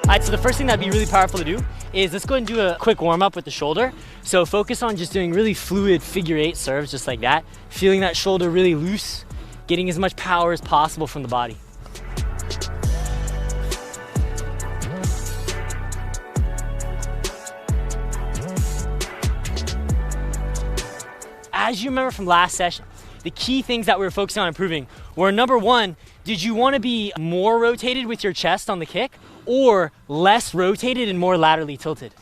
right, so the first thing that'd be really powerful to do is let's go ahead and do a quick warm up with the shoulder. So focus on just doing really fluid figure 8 serves, just like that. Feeling that shoulder really loose, getting as much power as possible from the body. As you remember from last session, the key things that we were focusing on improving were, number one, did you want to be more rotated with your chest on the kick or less rotated and more laterally tilted?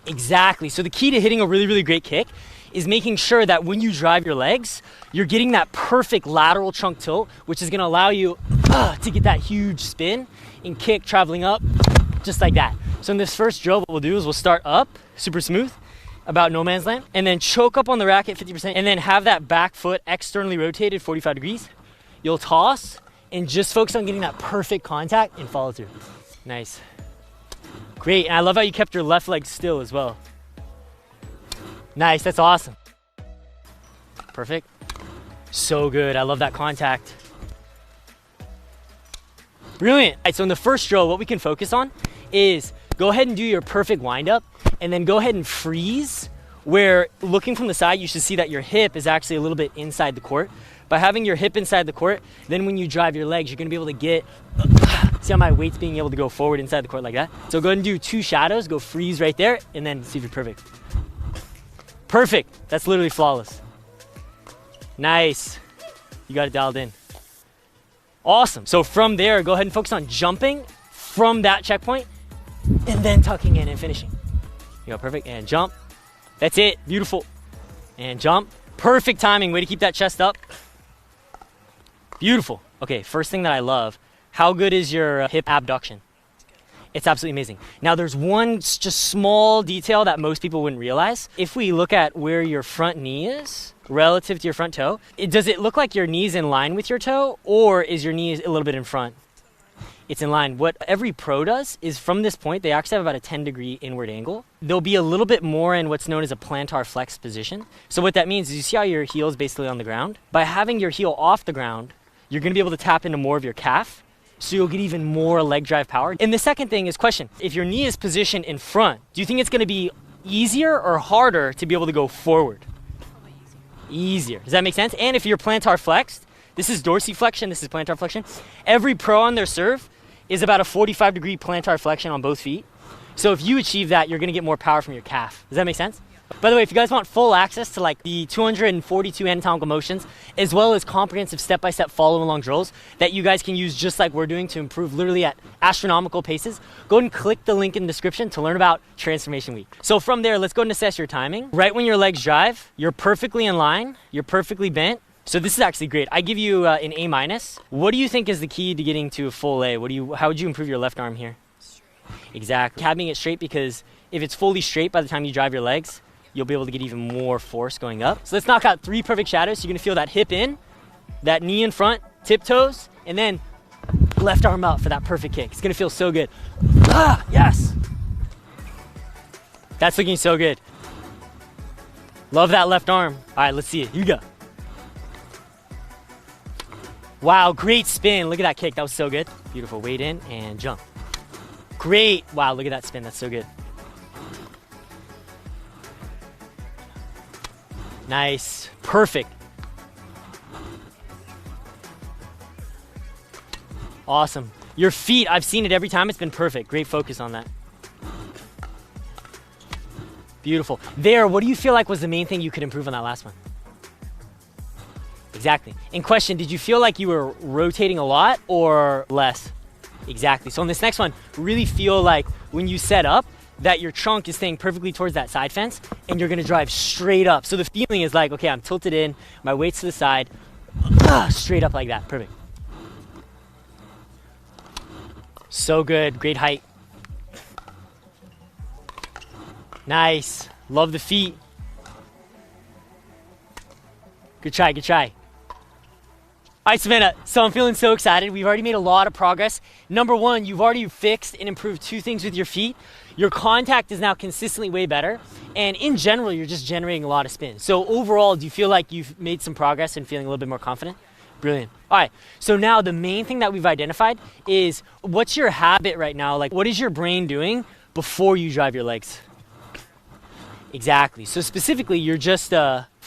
Exactly. So the key to hitting a really, really great kick is making sure that when you drive your legs, you're getting that perfect lateral trunk tilt, which is going to allow you to get that huge spin and kick traveling up just like that. So in this first drill, what we'll do is we'll start up super smooth, about no man's land, and then choke up on the racket 50%, and then have that back foot externally rotated 45 degrees. You'll toss and just focus on getting that perfect contact and follow through. Nice. Great, and I love how you kept your left leg still as well. Nice, that's awesome. Perfect. So good, I love that contact. Brilliant. All right, so in the first drill, what we can focus on is go ahead and do your perfect windup, and then go ahead and freeze, where looking from the side, you should see that your hip is actually a little bit inside the court. By having your hip inside the court, then when you drive your legs, you're gonna be able to get, see how my weight's being able to go forward inside the court like that? So go ahead and do 2 shadows, go freeze right there, and then see if you're perfect. Perfect, that's literally flawless. Nice, you got it dialed in. Awesome, so from there, go ahead and focus on jumping from that checkpoint, and then tucking in and finishing. You go, perfect, and jump. That's it, beautiful. And jump, perfect timing, way to keep that chest up. Beautiful. Okay, first thing that I love, how good is your hip abduction? It's absolutely amazing. Now there's one just small detail that most people wouldn't realize. If we look at where your front knee is relative to your front toe, does it look like your knee's in line with your toe, or is your knee a little bit in front? It's in line. What every pro does is from this point, they actually have about a 10-degree inward angle. They'll be a little bit more in what's known as a plantar flex position. So what that means is you see how your heel is basically on the ground? By having your heel off the ground, you're gonna be able to tap into more of your calf, so you'll get even more leg drive power. And the second thing is question, if your knee is positioned in front, do you think it's gonna be easier or harder to be able to go forward? Probably easier. Does that make sense? And if you're plantar flexed, this is dorsiflexion, this is plantar flexion. Every pro on their serve is about a 45-degree plantar flexion on both feet. So if you achieve that, you're gonna get more power from your calf. Does that make sense? By the way, if you guys want full access to like the 242 anatomical motions, as well as comprehensive step-by-step follow-along drills that you guys can use just like we're doing to improve literally at astronomical paces, go ahead and click the link in the description to learn about Transformation Week. So from there, let's go and assess your timing. Right when your legs drive, you're perfectly in line, you're perfectly bent. So this is actually great. I give you an A-. What do you think is the key to getting to a full A? How would you improve your left arm here? Straight. Exactly. Having it straight, because if it's fully straight by the time you drive your legs, you'll be able to get even more force going up. So let's knock out 3 perfect shadows. So you're gonna feel that hip in, that knee in front, tiptoes, and then left arm out for that perfect kick. It's gonna feel so good. Ah, yes. That's looking so good. Love that left arm. All right, let's see it. Here you go. Wow, great spin. Look at that kick. That was so good. Beautiful. Weight in and jump. Great. Wow, look at that spin. That's so good. Nice. Perfect. Awesome. Your feet, I've seen it every time. It's been perfect. Great focus on that. Beautiful. There, what do you feel like was the main thing you could improve on that last one? Exactly. In question, did you feel like you were rotating a lot or less? Exactly. So on this next one, really feel like when you set up that your trunk is staying perfectly towards that side fence and you're gonna drive straight up. So the feeling is like, okay, I'm tilted in, my weight's to the side, straight up like that. Perfect. So good, great height. Nice, love the feet. Good try, good try. All right, Savannah, so I'm feeling so excited. We've already made a lot of progress. Number one, you've already fixed and improved 2 things with your feet. Your contact is now consistently way better. And in general, you're just generating a lot of spin. So overall, do you feel like you've made some progress and feeling a little bit more confident? Brilliant. All right, so now the main thing that we've identified is what's your habit right now? Like, what is your brain doing before you drive your legs? Exactly. So specifically, you're just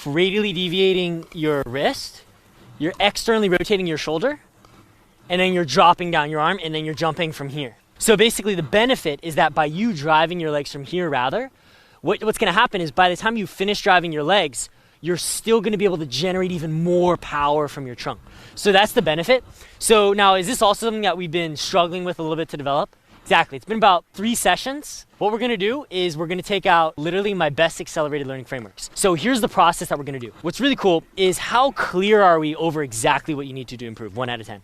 radially deviating your wrist, you're externally rotating your shoulder, and then you're dropping down your arm, and then you're jumping from here. So basically, the benefit is that by you driving your legs from here rather, what's going to happen is by the time you finish driving your legs, you're still going to be able to generate even more power from your trunk. So that's the benefit. So now, is this also something that we've been struggling with a little bit to develop? Exactly. It's been about 3 sessions. What we're going to do is we're going to take out literally my best accelerated learning frameworks. So here's the process that we're going to do. What's really cool is how clear are we over exactly what you need to do to improve, 1 out of 10.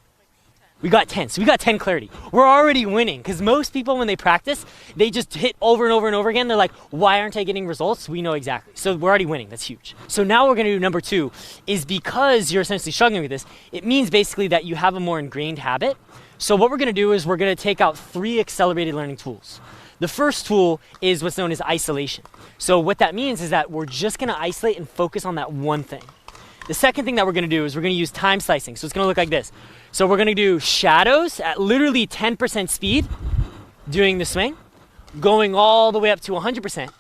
We got 10, so we got 10 clarity. We're already winning, because most people, when they practice, they just hit over and over and over again. They're like, why aren't I getting results? We know exactly. So we're already winning. That's huge. So now we're going to do number 2, is because you're essentially struggling with this, it means basically that you have a more ingrained habit. So what we're going to do is we're going to take out 3 accelerated learning tools. The first tool is what's known as isolation. So what that means is that we're just going to isolate and focus on that one thing. The second thing that we're going to do is we're going to use time slicing. So it's going to look like this. So we're going to do shadows at literally 10% speed doing the swing, going all the way up to 100%.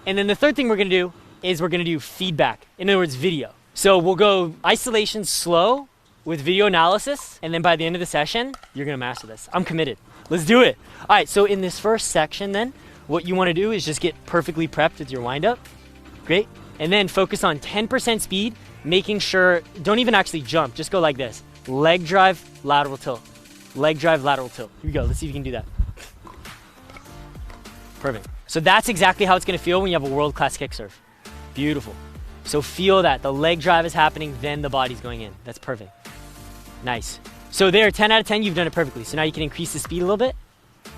And then the third thing we're going to do is we're going to do feedback. In other words, video. So we'll go isolation slow with video analysis. And then by the end of the session, you're going to master this. I'm committed. Let's do it. All right. So in this first section then, what you want to do is just get perfectly prepped with your windup. Great. And then focus on 10% speed, making sure, don't even actually jump. Just go like this. Leg drive, lateral tilt. Leg drive, lateral tilt. Here we go. Let's see if you can do that. Perfect. So that's exactly how it's going to feel when you have a world-class kick serve. Beautiful. So feel that. The leg drive is happening, then the body's going in. That's perfect. Nice. So there, 10 out of 10, you've done it perfectly. So now you can increase the speed a little bit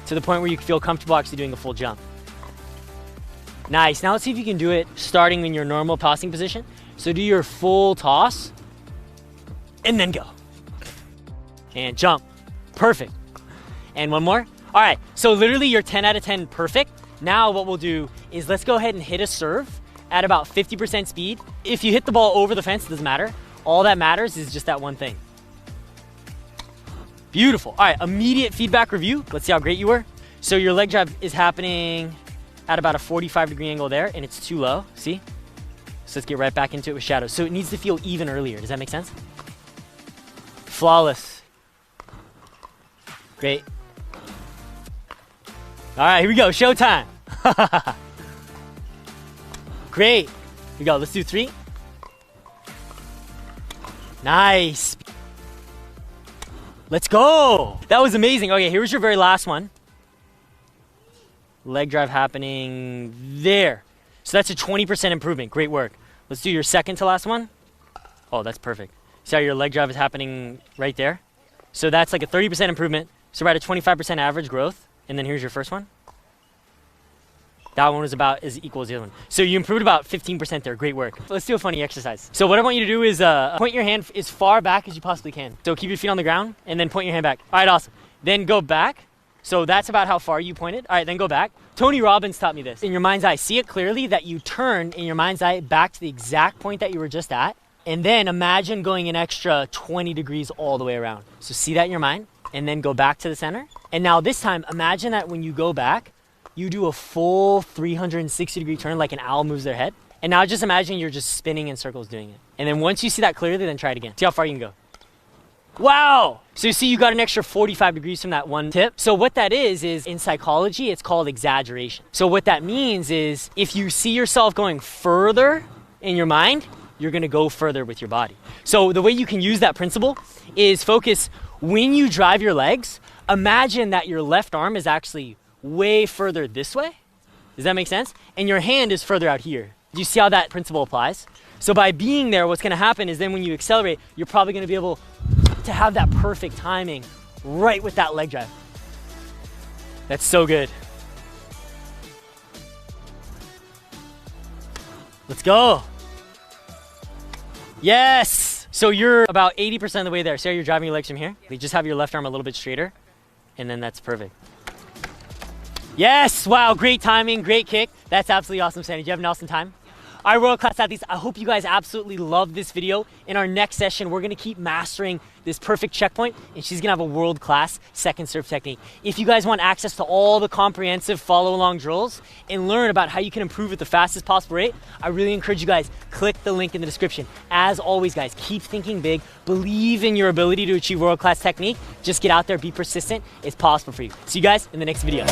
to the point where you feel comfortable actually doing a full jump. Nice. Now let's see if you can do it starting in your normal tossing position. So do your full toss and then go. And jump. Perfect. And one more. All right. So literally you're 10 out of 10 perfect. Now what we'll do is let's go ahead and hit a serve at about 50% speed. If you hit the ball over the fence, it doesn't matter. All that matters is just that one thing. Beautiful. All right. Immediate feedback review. Let's see how great you were. So your leg drive is happening at about a 45-degree angle there, and it's too low. See? So let's get right back into it with shadows. So it needs to feel even earlier. Does that make sense? Flawless. Great. All right, here we go. Showtime. Great. Here we go. Let's do 3. Nice. Let's go. That was amazing. Okay, here's your very last one. Leg drive happening there. So that's a 20% improvement. Great work. Let's do your second to last one. Oh, that's perfect. See how your leg drive is happening right there? So that's like a 30% improvement. So we're at a 25% average growth. And then here's your first one. That one was about as equal as the other one. So you improved about 15% there. Great work. Let's do a funny exercise. So what I want you to do is point your hand as far back as you possibly can. So keep your feet on the ground and then point your hand back. All right, awesome. Then go back. So that's about how far you pointed. All right, then go back. Tony Robbins taught me this. In your mind's eye, see it clearly that you turn in your mind's eye back to the exact point that you were just at. And then imagine going an extra 20 degrees all the way around. So see that in your mind and then go back to the center. And now this time, imagine that when you go back, you do a full 360-degree turn like an owl moves their head. And now just imagine you're just spinning in circles doing it. And then once you see that clearly, then try it again. See how far you can go. Wow! So you see you got an extra 45 degrees from that one tip. So what that is in psychology, it's called exaggeration. So what that means is if you see yourself going further in your mind, you're gonna go further with your body. So the way you can use that principle is focus when you drive your legs, imagine that your left arm is actually way further this way. Does that make sense? And your hand is further out here. Do you see how that principle applies? So by being there, what's gonna happen is then when you accelerate, you're probably gonna be able to have that perfect timing right with that leg drive. That's so good. Let's go. Yes. So you're about 80% of the way there. See how you're driving your legs from here? You just have your left arm a little bit straighter, and then that's perfect. Yes. Wow. Great timing. Great kick. That's absolutely awesome, Sandy. Did you have an awesome time? All right, world-class athletes, I hope you guys absolutely love this video. In our next session, we're gonna keep mastering this perfect checkpoint, and she's gonna have a world-class second serve technique. If you guys want access to all the comprehensive follow-along drills and learn about how you can improve at the fastest possible rate, I really encourage you guys, click the link in the description. As always, guys, keep thinking big, believe in your ability to achieve world-class technique, just get out there, be persistent, it's possible for you. See you guys in the next video.